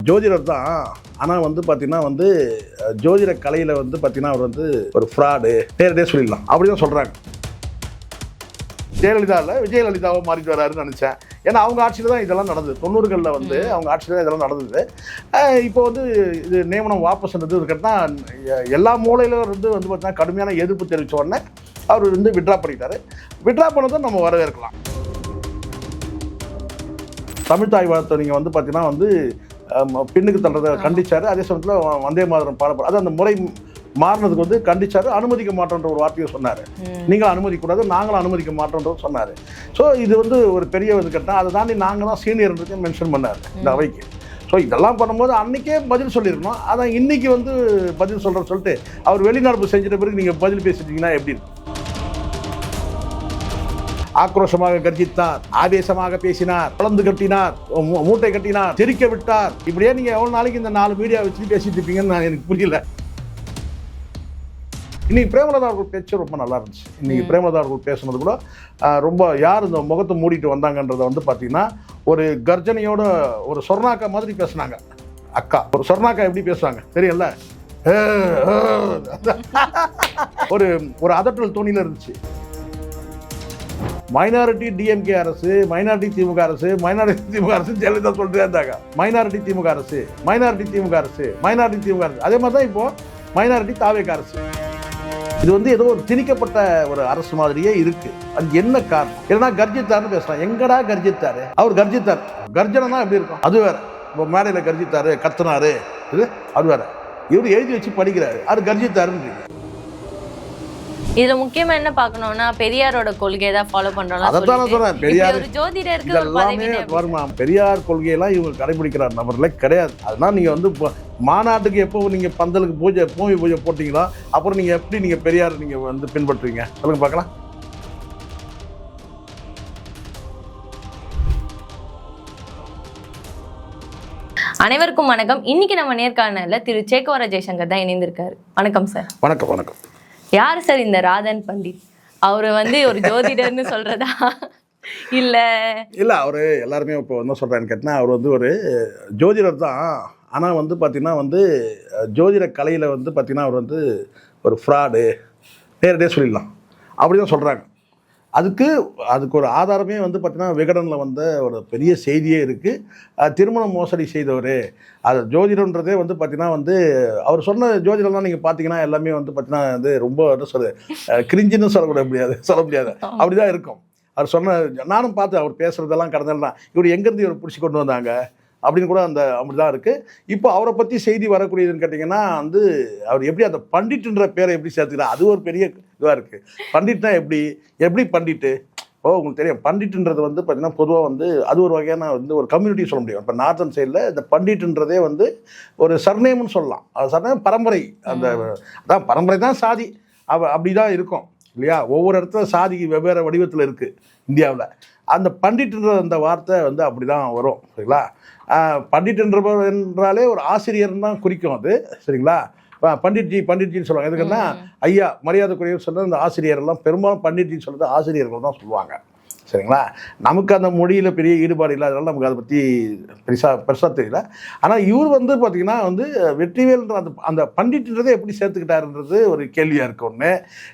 ஜோதிடர் தான். ஆனால் வந்து பார்த்தீங்கன்னா வந்து ஜோதிட கலையில் வந்து பார்த்தீங்கன்னா அவர் வந்து ஒரு ஃப்ராடு நேரடியாக சொல்லிடலாம். அப்படி தான் சொல்கிறாங்க. ஜெயலலிதா இல்லை விஜயலலிதாவை மாறிட்டு வராருன்னு நினச்சேன். ஏன்னா அவங்க ஆட்சியில் தான் இதெல்லாம் நடந்தது. 90களில் வந்து அவங்க ஆட்சியில் தான் இதெல்லாம் நடந்தது. இப்போ வந்து இது நியமனம் வாபஸ்ன்றது இருக்கட்டா எல்லா மூலையிலும் இருந்து வந்து பார்த்தீங்கன்னா கடுமையான எதிர்ப்பு தெரிவித்த உடனே அவர் வந்து விட்ரா பண்ணிட்டார். விட்ரா பண்ணதும் நம்ம வரவேற்கலாம். தமிழ் தாய் வாழ்த்தை நீங்கள் வந்து பார்த்தீங்கன்னா வந்து பெண்ணுக்கு தள்ளுறதை கண்டிச்சார். அதே சமயத்தில் வந்தே மாதரம் பாடப்படும் அது அந்த முறை மாறினதுக்கு வந்து கண்டிச்சார். அனுமதிக்க மாட்டோன்ற ஒரு வார்த்தையை சொன்னார். நீங்களும் அனுமதிக்கூடாது, நாங்களும் அனுமதிக்க மாட்டோன்றது சொன்னார். ஸோ இது வந்து ஒரு பெரிய இது கேட்டால் அதை தாண்டி நாங்கள் தான் சீனியர்ன்றதையும் மென்ஷன் பண்ணார் இந்த அவைக்கு. ஸோ இதெல்லாம் பண்ணும்போது அன்றைக்கே பதில் சொல்லியிருக்கணும். அதான் இன்றைக்கி வந்து பதில் சொல்கிறேன்னு சொல்லிட்டு அவர் வெளிநடப்பு செஞ்சிட்ட பிறகு நீங்கள் பதில் பேசிட்டீங்கன்னா எப்படி இருக்கும்? ஆக்ரோஷமாக கர்ஜித்தார், ஆவேசமாக பேசினார், குழந்து கட்டினார், மூட்டை கட்டினார், தெரிக்க விட்டார். இப்படியே நீங்க எவ்வளவு நாளைக்கு இந்த 4 மீடியா வச்சு பேசிட்டு இருப்பீங்கன்னு எனக்கு புரியல. இன்னைக்கு பிரேமலதா அவர்கள் பேச்சு ரொம்ப நல்லா இருந்துச்சு. இன்னைக்கு பிரேமலதா அவர்கள் பேசுனது கூட ரொம்ப யார் இந்த முகத்தை மூடிட்டு வந்தாங்கன்றத வந்து பார்த்தீங்கன்னா ஒரு கர்ஜனையோட ஒரு சொர்ணாக்கா மாதிரி பேசினாங்க. அக்கா ஒரு சொர்ணாக்கா எப்படி பேசுவாங்க தெரியல, ஒரு அதட்டல் தோணியில இருந்துச்சு. மைனாரிட்டி டிஎம்கே அரசு, மைனாரிட்டி திமுக அரசு, மைனாரிட்டி திமுக அரசு ஜெயலலிதா சொல்லிட்டே இருந்தாங்க. மைனாரிட்டி திமுக அரசு, மைனாரிட்டி திமுக அரசு, மைனாரிட்டி திமுக அரசு. அதே மாதிரி தான் இப்போ மைனாரிட்டி தாவேக அரசு. இது வந்து ஏதோ ஒரு திணிக்கப்பட்ட ஒரு அரசு மாதிரியே இருக்கு. அது என்ன காரணம்? ஏன்னா கர்ஜித்தார்னு பேசலாம். எங்கடா கர்ஜித்தாரு? அவர் கர்ஜித்தார். கர்ஜனை தான் எப்படி இருக்கும்? அது வேற. இப்போ மேடையில் கர்ஜித்தாரு, கத்துனாரு, இது அது வேற. இவர் எழுதி வச்சு படிக்கிறாரு, அது கர்ஜித்தாருன்னு. இதுல முக்கியமா என்ன பார்க்கணும்னா பெரியாரோட கொள்கையை தான் ஃபாலோ பண்றோம். அதான் சொல்றேன், பெரியார் ஒரு ஜோதிடருக்கு எல்லாமே வருமா? பெரியார் கொள்கையெல்லாம் இவங்க கடைபிடிக்கிறார் நபர்களே கிடையாது. அதனால நீங்க வந்து மாநாட்டுக்கு எப்போ நீங்க பந்தலுக்கு பூமி பூஜை போட்டீங்களோ அப்புறம் நீங்க எப்படி நீங்க பெரியார் நீங்க வந்து பின்பற்றுவீங்க சொல்லுங்க பார்க்கலாம். அனைவருக்கும் வணக்கம். இன்னைக்கு நம்ம நேர்காணல திரு சேகவர ஜெய்சங்கர் தான் இணைந்திருக்காரு. வணக்கம் சார். வணக்கம். வணக்கம். யார் சார் இந்த ராதன் பண்டிட்? அவரு வந்து ஒரு ஜோதிடர்னு சொல்றதா இல்ல அவரு எல்லாருமே இப்போ என்ன சொல்றான்னு கேட்டா அவர் வந்து ஒரு ஜோதிடர் தான். ஆனா வந்து பாத்தீங்கன்னா வந்து ஜோதிட கலையில வந்து பாத்தீங்கன்னா அவர் வந்து ஒரு ஃப்ராடு நேரடியாக சொல்லிடலாம். அப்படிதான் சொல்றாங்க. அதுக்கு ஒரு ஆதாரமே வந்து பார்த்தீங்கன்னா விகடனில் வந்த ஒரு பெரிய செய்தியே இருக்குது. திருமண மோசடி செய்தவர் அது ஜோதிடன்றதே வந்து பார்த்தீங்கன்னா வந்து அவர் சொன்ன ஜோதிடம்லாம் நீங்கள் பார்த்தீங்கன்னா எல்லாமே வந்து பார்த்தீங்கன்னா வந்து ரொம்ப என்ன சொல்லுது கிரிஞ்சின்னு சொல்ல முடியாது அப்படி தான் இருக்கும். அவர் சொன்ன நானும் பார்த்து அவர் பேசுகிறதெல்லாம் கடந்தெல்லாம் இவர் எங்கேருந்து இவர் பிடிச்சி கொண்டு வந்தாங்க அப்படின்னு கூட அந்த அப்படி தான் இருக்குது. இப்போ அவரை பற்றி செய்தி வரக்கூடியதுன்னு கேட்டிங்கன்னா வந்து அவர் எப்படி அந்த பண்டிட்டுன்ற பேரை எப்படி சேர்த்துக்கிறார் அது ஒரு பெரிய இதுவாக இருக்குது. பண்டிட்னா எப்படி பண்டிட்டு? உங்களுக்கு தெரியும் பண்டிட்டுன்றது வந்து பார்த்திங்கன்னா பொதுவாக வந்து அது ஒரு வகையான வந்து ஒரு கம்யூனிட்டி சொல்ல முடியும். இப்போ நார்த்தன் சைடில் இந்த பண்டிட்டுன்றதே வந்து ஒரு சர்நேம்னு சொல்லலாம். அது சர்நேம் பரம்பரை, அந்த அதான் பரம்பரை தான் சாதி அப்படி தான் இருக்கும் இல்லையா? ஒவ்வொரு இடத்துல சாதிக்கு வெவ்வேறு வடிவத்தில் இருக்குது இந்தியாவில். அந்த பண்டிட்டுன்ற அந்த வார்த்தை வந்து அப்படி தான் வரும் சரிங்களா? பண்டிட்டுன்றவர் என்றாலே ஒரு ஆசிரியர் தான் குறிக்கும் அது சரிங்களா? பண்டிட்ஜின்னு சொல்லுவாங்க. எதுக்குன்னா ஐயா மரியாதைக்குரிய சொல்கிறது அந்த ஆசிரியர் எல்லாம் பெரும்பாலும் பண்டிட்ஜின்னு சொல்கிறது ஆசிரியர்கள் தான் சொல்லுவாங்க சரிங்களா? நமக்கு அந்த மொழியில் பெரிய ஈடுபாடு இல்லை, அதனால நமக்கு அதை பற்றி பெருசாக தெரியல. ஆனால் இவர் வந்து பார்த்திங்கன்னா வந்து வெற்றிவேல்ன்ற அந்த பண்டிட்டுன்றதை எப்படி சேர்த்துக்கிட்டாருன்றது ஒரு கேள்வியாக இருக்குது ஒன்று.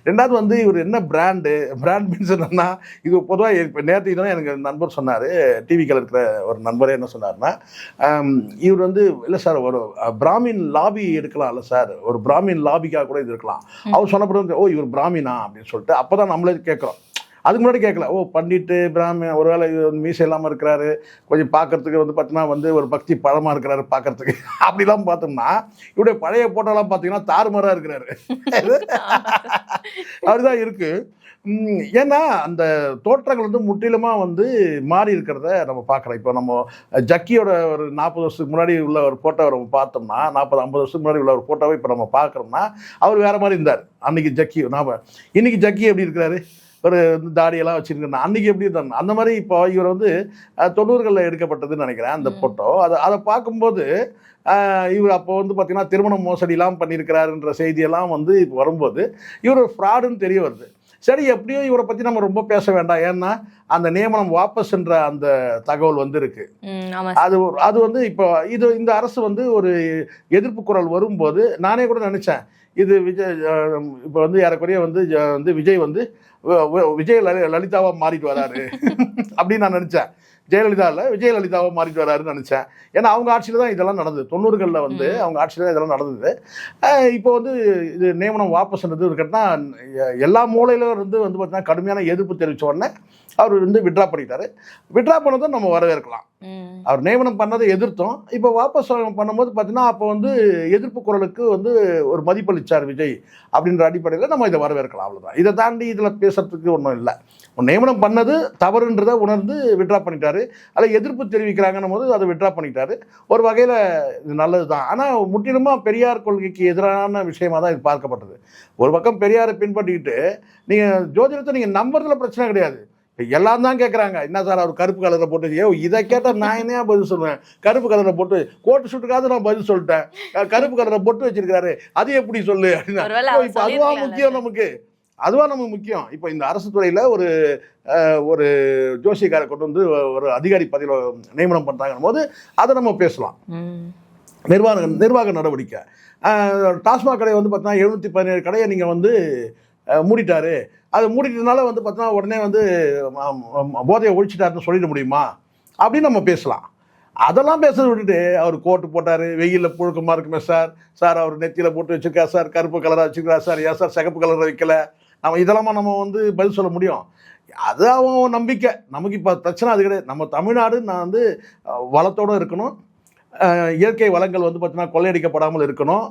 ரெண்டாவது வந்து இவர் என்ன பிராண்ட் மீன்ஸ் என்னன்னா இது பொதுவாக இப்போ நேற்று தான் எனக்கு நண்பர் சொன்னார், டிவிக்கில் இருக்கிற ஒரு நண்பரே என்ன சொன்னார்னா இவர் வந்து இல்லை சார் ஒரு பிராமின் லாபி எடுக்கலாம் இல்லை சார், ஒரு பிராமின் லாபிக்காக கூட இது இருக்கலாம். அவர் சொன்னப்பறம் இவர் பிராமினா அப்படின்னு சொல்லிட்டு அப்போ தான் நம்மளே கேட்குறோம். அதுக்கு முன்னாடி கேட்கல. பண்டிட்டு பிராமின் ஒருவேளை மீசை இல்லாமல் இருக்கிறாரு, கொஞ்சம் பார்க்கறதுக்கு வந்து பார்த்தீங்கன்னா வந்து ஒரு பக்தி பழமாக இருக்கிறாரு பார்க்கறதுக்கு அப்படிலாம் பார்த்தோம்னா இவருடைய பழைய போட்டோலாம் பார்த்தீங்கன்னா தாறுமாறாக இருக்கிறாரு. அப்படிதான் இருக்கு. ஏன்னா அந்த தோற்றங்கள் வந்து முற்றிலுமாக வந்து மாறி இருக்கிறத நம்ம பார்க்குறோம். இப்போ நம்ம ஜக்கியோட ஒரு 40 வருஷத்துக்கு முன்னாடி உள்ள ஒரு ஃபோட்டோவை நம்ம பார்த்தோம்னா 40-50 வருஷத்துக்கு முன்னாடி உள்ள ஒரு ஃபோட்டோவை இப்போ நம்ம பார்க்குறோம்னா அவர் வேறு மாதிரி இருந்தார் அன்றைக்கி ஜக்கி. இன்னைக்கு ஜக்கி எப்படி இருக்கிறாரு? ஒரு தாடியெல்லாம் வச்சுருக்கேன். அன்றைக்கி எப்படி இருந்தாங்க அந்த மாதிரி இப்போ இவர் வந்து 90களில் எடுக்கப்பட்டதுன்னு நினைக்கிறேன் அந்த ஃபோட்டோ. அதை பார்க்கும்போது இவர் அப்போ வந்து பார்த்திங்கன்னா திருமண மோசடிலாம் பண்ணியிருக்கிறாருன்ற செய்தியெல்லாம் வந்து இப்போ வரும்போது இவர் ஒரு ஃப்ராடுன்னு தெரிய வருது. சரி எப்படியோ இவரை பற்றி நம்ம ரொம்ப பேச வேண்டாம், ஏன்னா அந்த நியமனம் வாபஸ்ன்ற அந்த தகவல் வந்து இருக்கு. அது வந்து இப்போ இந்த அரசு வந்து ஒரு எதிர்ப்பு குரல் வரும்போது நானே கூட நினச்சேன், இது விஜய் இப்போ வந்து ஏறக்குறைய வந்து விஜய் வந்து விஜய் லலிதாவாக மாறிட்டு வராரு அப்படின்னு நான் நினச்சேன். ஜெயலலிதா இல்லை, விஜயலலிதாவை மாறிட்டு வராருன்னு நினச்சேன். ஏன்னா அவங்க ஆட்சியில் தான் இதெல்லாம் நடந்தது, 90களில் வந்து அவங்க ஆட்சியில் தான் இதெல்லாம் நடந்தது. இப்போ வந்து இது நியமனம் வாபஸ்ன்றது கேட்டால் எல்லா மூலையில இருந்து வந்து பார்த்தீங்கன்னா கடுமையான எதிர்ப்பு தெரிவித்த உடனே அவர் வந்து விட்ரா பண்ணிட்டாரு. விட்ரா பண்ணதும் நம்ம வரவேற்கலாம். அவர் நியமனம் பண்ணதை எதிர்த்தோம். இப்போ வாபஸ் பண்ணும்போது பார்த்தீங்கன்னா அப்போ வந்து எதிர்ப்பு குரலுக்கு வந்து ஒரு மதிப்பளிச்சார் விஜய் அப்படின்ற அடிப்படையில் நம்ம இதை வரவேற்கலாம். அவ்வளோதான். இதை தாண்டி இதில் பேசுறதுக்கு ஒன்றும் இல்லை. நியமனம் பண்ணது தவறுன்றதை உணர்ந்து விட்ரா பண்ணிட்டாரு. அதில் எதிர்ப்பு தெரிவிக்கிறாங்கன்னும் போது அதை விட்ரா பண்ணிட்டாரு. ஒரு வகையில் இது நல்லது தான். ஆனால் முற்றிலுமாக பெரியார் கொள்கைக்கு எதிரான விஷயமாக தான் இது பார்க்கப்பட்டது. ஒரு பக்கம் பெரியாரை பின்பற்றிக்கிட்டு நீங்கள் ஜோதிடத்தை நீங்கள் நம்புறதுல பிரச்சனை கிடையாது. எல்லாம் தான் கேட்குறாங்க, என்ன சார் அவர் கருப்பு கலரை போட்டு, இதை கேட்டால் நான் என்ன பதில் சொல்லுவேன்? கருப்பு கலரை போட்டு கோட்டு ஷூட்டுக்காவது நான் பதில் சொல்லிட்டேன், கருப்பு கலரை போட்டு வச்சிருக்காரு, அது எப்படி சொல்லு அப்படின்னா. இப்போ அதுவா முக்கியம் நமக்கு, அதுவா நமக்கு முக்கியம். இப்போ இந்த அரசு துறையில் ஒரு ஜோசியக்காரை கொண்டு வந்து ஒரு அதிகாரி பதவியில் நியமனம் பண்ணுறாங்கன்னும் போது அதை நம்ம பேசலாம். நிர்வாக நடவடிக்கை. டாஸ்மாக் கடை வந்து பார்த்தீங்கன்னா 717 கடையை நீங்கள் வந்து மூடிட்டாரு, அது மூடிட்டதுனால வந்து பார்த்தீங்கன்னா உடனே வந்து போதையை ஒழிச்சிட்டாருன்னு சொல்லிட முடியுமா அப்படின்னு நம்ம பேசலாம். அதெல்லாம் பேசுறதை விட்டுட்டு அவர் கோட்டு போட்டார், வெயிலில் புழுக்கமாக இருக்குமே சார் அவர் நெத்தியில் போட்டு வச்சுருக்கா சார், கருப்பு கலராக வச்சுருக்கா சார், ஏன் சார் சிகப்பு கலரை வைக்கல, நம்ம இதெல்லாமா நம்ம வந்து பதில் சொல்ல முடியும்? அது அவன் நம்பிக்கை. நமக்கு இப்போ பிரச்சனை அது கிடையாது. நம்ம தமிழ்நாடு நான் வந்து வளத்தோடு இருக்கணும், இயற்கை வளங்கள் வந்து பார்த்தீங்கன்னா கொள்ளையடிக்கப்படாமல் இருக்கணும்,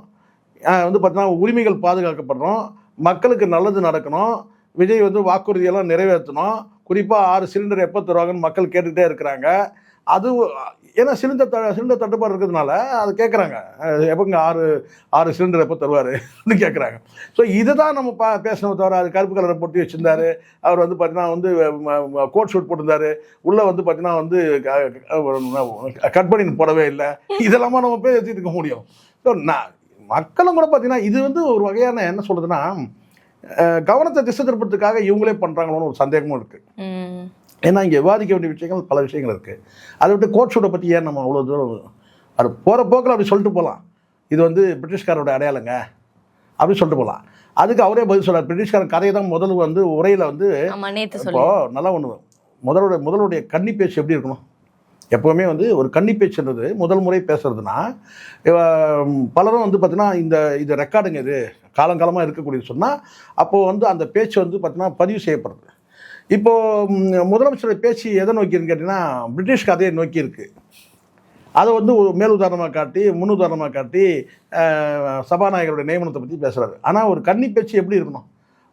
வந்து பார்த்தீங்கன்னா உரிமைகள் பாதுகாக்கப்படுறோம், மக்களுக்கு நல்லது நடக்கணும், விஜய் வந்து வாக்குறுதியெல்லாம் நிறைவேற்றணும். குறிப்பாக 6 சிலிண்டர் எப்போ தருவாங்கன்னு மக்கள் கேட்டுக்கிட்டே இருக்கிறாங்க. அது ஏன்னா சிலிண்டர் தட்டுப்பாடு இருக்கிறதுனால அது கேட்குறாங்க, எப்போங்க 6 சிலிண்டர் எப்போ தருவாருன்னு கேட்குறாங்க. ஸோ இதை தான் நம்ம பேசணும் தவிர அது கருப்பு கலரை போட்டு வச்சுருந்தாரு, அவர் வந்து பார்த்தீங்கன்னா வந்து கோட் ஷூட் போட்டிருந்தாரு, உள்ளே வந்து பார்த்தீங்கன்னா வந்து கட் பண்ணி போடவே இல்லை, இதெல்லாமா நம்ம போய் வச்சுட்டு இருக்க முடியும்? ஸோ மக்களும் கூட பார்த்தீங்கன்னா இது வந்து ஒரு வகையான என்ன சொல்கிறதுன்னா கவனத்தை திசை திருப்பத்துக்காக இவங்களே பண்ணுறாங்களோன்னு ஒரு சந்தேகமும் இருக்குது. ஏன்னா இங்கே விவாதிக்க வேண்டிய விஷயங்கள் பல விஷயங்கள் இருக்குது. அதை விட்டு கோட் ஷூட்டை பற்றி ஏன் நம்ம அவ்வளோ தூரம் அது போகிற போக்கில் அப்படி சொல்லிட்டு போகலாம், இது வந்து பிரிட்டிஷ்காரோட அடையாளங்க அப்படின்னு சொல்லிட்டு போகலாம். அதுக்கு அவரே பதில் சொல்கிறார். பிரிட்டிஷ்காரன் கதையை தான் முதல் வந்து உரையில் வந்து இப்போ நல்லா ஒன்று முதலுடைய கன்னி பேச்சு எப்படி இருக்கணும்? எப்போவுமே வந்து ஒரு கன்னி பேச்சுன்றது முதல் முறை பேசுறதுன்னா பலரும் வந்து பார்த்தீங்கன்னா இது ரெக்கார்டுங்க, இது காலங்காலமாக இருக்கக்கூடியது சொன்னால் அப்போது வந்து அந்த பேச்சு வந்து பார்த்தீங்கன்னா பதிவு செய்யப்படுறது. இப்போது முதலமைச்சருடைய பேச்சு எதை நோக்கின்னு கேட்டிங்கன்னா பிரிட்டிஷ் கதையை நோக்கி இருக்குது. அதை வந்து மேல் உதாரணமாக காட்டி முன்னுதாரணமாக காட்டி சபாநாயகருடைய நியமனத்தை பற்றி பேசுகிறாரு. ஆனால் ஒரு கன்னி பேச்சு எப்படி இருக்கணும்?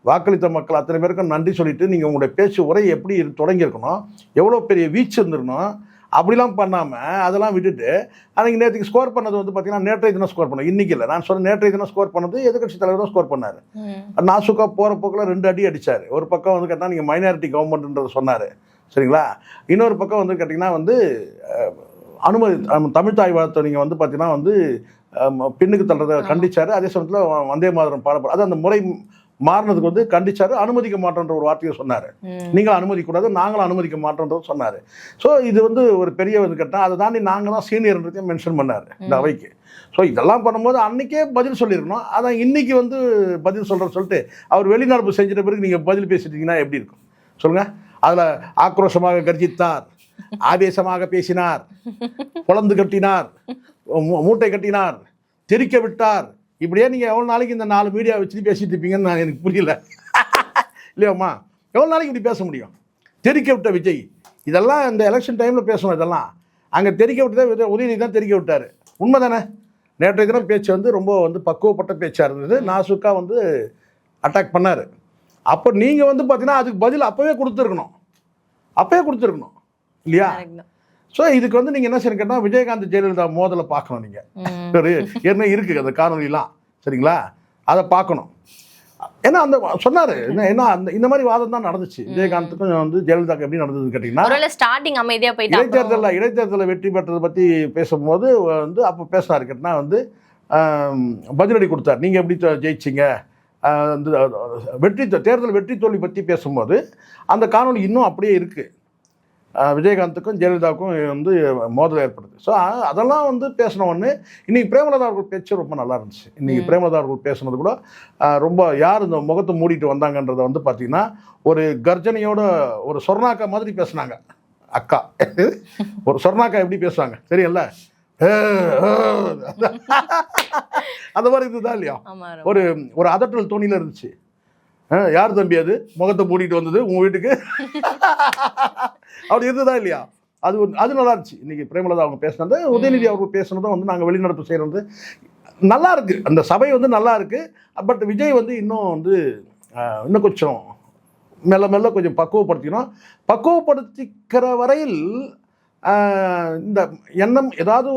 வாக்களித்த மக்கள் அத்தனை பேருக்கும் நன்றி சொல்லிவிட்டு நீங்கள் உங்களுடைய பேச்சு உரை எப்படி தொடங்கியிருக்கணும், எவ்வளோ பெரிய வீச்சு இருந்திருக்கணும், அப்படிலாம் பண்ணாமல் அதெல்லாம் விட்டுட்டு அன்றைக்கி நேற்றுக்கு ஸ்கோர் பண்ணது வந்து பார்த்தீங்கன்னா நேற்றைய தினம் ஸ்கோர் பண்ணோம், இன்றைக்கி இல்லை. நான் சொன்ன நேற்றைய தினம் ஸ்கோர் பண்ணது எதிர்கட்சி தலைவர் தான் ஸ்கோர் பண்ணார். நாசுக்கா போகிற போக்கில் 2 அடி அடித்தார். ஒரு பக்கம் வந்து கேட்டால் நீங்கள் மைனாரிட்டி கவர்மெண்ட்ன்றது சொன்னார், சரிங்களா? இன்னொரு பக்கம் வந்து கேட்டிங்கன்னா வந்து அனுமதி தமிழ்தாய் வாழ்த்தை நீங்கள் வந்து பார்த்தீங்கன்னா வந்து பின்னுக்கு தள்ளுறதை கண்டிச்சார். அதே சமயத்தில் வந்தே மாதரம் பாடப்படும் அது அந்த முறை மாறினதுக்கு வந்து கண்டிச்சாரு. அனுமதிக்க மாட்டோன்ற ஒரு வார்த்தையை சொன்னார். நீங்களும் அனுமதிக்கூடாது, நாங்களும் அனுமதிக்க மாட்டோன்றது சொன்னார். ஸோ இது வந்து ஒரு பெரிய வந்து கேட்டால் அதை தாண்டி நாங்கள் தான் சீனியர்ன்றதையும் மென்ஷன் பண்ணார் இந்த அவைக்கு. ஸோ இதெல்லாம் பண்ணும்போது அன்றைக்கே பதில் சொல்லியிருக்கணும். அதான் இன்றைக்கி வந்து பதில் சொல்கிறேன்னு சொல்லிட்டு அவர் வெளிநடப்பு செஞ்சிட்ட பிறகு நீங்கள் பதில் பேசிட்டீங்கன்னா எப்படி இருக்கும் சொல்லுங்கள்? அதில் ஆக்ரோஷமாக கர்ஜித்தார், ஆவேசமாக பேசினார், பொளந்து கட்டினார், மூட்டை கட்டினார், தெரிக்க விட்டார், இப்படியே நீங்கள் எவ்வளோ நாளைக்கு இந்த 4 மீடியா வச்சுட்டு பேசிட்டு இருப்பீங்கன்னு நான் எனக்கு புரியல இல்லையாம்மா? எவ்வளோ நாளைக்கு இப்படி பேச முடியும்? தெரிக்க விட்ட விஜய் இதெல்லாம் இந்த எலெக்ஷன் டைமில் பேசணும். இதெல்லாம் அங்கே தெரிக்க விட்டதே உதயநிதி தான் தெரிக்க விட்டார். உண்மை தானே? நேற்றைய தினம் பேச்சு வந்து ரொம்ப வந்து பக்குவப்பட்ட பேச்சாக இருந்தது. நாசுக்கா வந்து அட்டாக் பண்ணார். அப்போ நீங்கள் வந்து பார்த்தீங்கன்னா அதுக்கு பதில் அப்போவே கொடுத்துருக்கணும் இல்லையா? ஸோ இதுக்கு வந்து நீங்கள் என்ன செய்யணும் கேட்டால் விஜயகாந்த் ஜெயலலிதா மோதலை பார்க்கணும். நீங்கள் ஏற்கனவே இருக்குது அந்த காணொலிலாம், சரிங்களா? அதை பார்க்கணும். ஏன்னா அந்த சொன்னார் ஏன்னா இந்த மாதிரி வாதம் தான் நடந்துச்சு விஜயகாந்துக்கும் வந்து ஜெயலலிதாக்கு. எப்படி நடந்ததுன்னு கேட்டிங்கன்னா ஸ்டார்டிங் அமைதியாக போயிட்டு இடைத்தேர்தலில் வெற்றி பெற்றதை பற்றி பேசும்போது வந்து அப்போ பேசினார் கேட்டால் வந்து பதிலடி கொடுத்தார். நீங்கள் எப்படி ஜெயிச்சிங்க, இந்த தேர்தல் வெற்றி தோல்வி பற்றி பேசும்போது அந்த காணொலி இன்னும் அப்படியே இருக்குது. விஜயகாந்துக்கும் ஜெயலலிதாவுக்கும் வந்து மோதல் ஏற்படுது. ஸோ அதெல்லாம் வந்து பேசின ஒன்று. இன்றைக்கி பிரேமலதா அவர்கள் பேச்சு ரொம்ப நல்லா இருந்துச்சு. இன்றைக்கி பிரேமலதா அவர்கள் பேசுனது கூட ரொம்ப யார் இந்த முகத்தை மூடிட்டு வந்தாங்கன்றதை வந்து பார்த்திங்கன்னா ஒரு கர்ஜனையோட ஒரு சொர்ணாக்கா மாதிரி பேசுனாங்க. அக்கா ஒரு சொர்ணாக்கா எப்படி பேசுவாங்க தெரியல, அந்த மாதிரி இதுதான் இல்லையா, ஒரு ஒரு அதட்டல் தோணியில் இருந்துச்சு. யார் தம்பி அது முகத்தை மூடிட்டு வந்தது உங்கள் வீட்டுக்கு அப்படி இருந்ததா இல்லையா? அது நல்லா இருந்துச்சு. இன்னைக்கு பிரேமலதா அவங்க பேசினது, உதயநிதி அவர்கள் பேசுனதும் வந்து நாங்கள் வெளிநடப்பு செய்கிறது நல்லா இருக்கு. அந்த சபை வந்து நல்லா இருக்கு. பட் விஜய் வந்து இன்னும் கொஞ்சம் மெல்ல மெல்ல கொஞ்சம் பக்குவப்படுத்திக்கணும். பக்குவப்படுத்திக்கிற வரையில் இந்த எண்ணம் ஏதாவது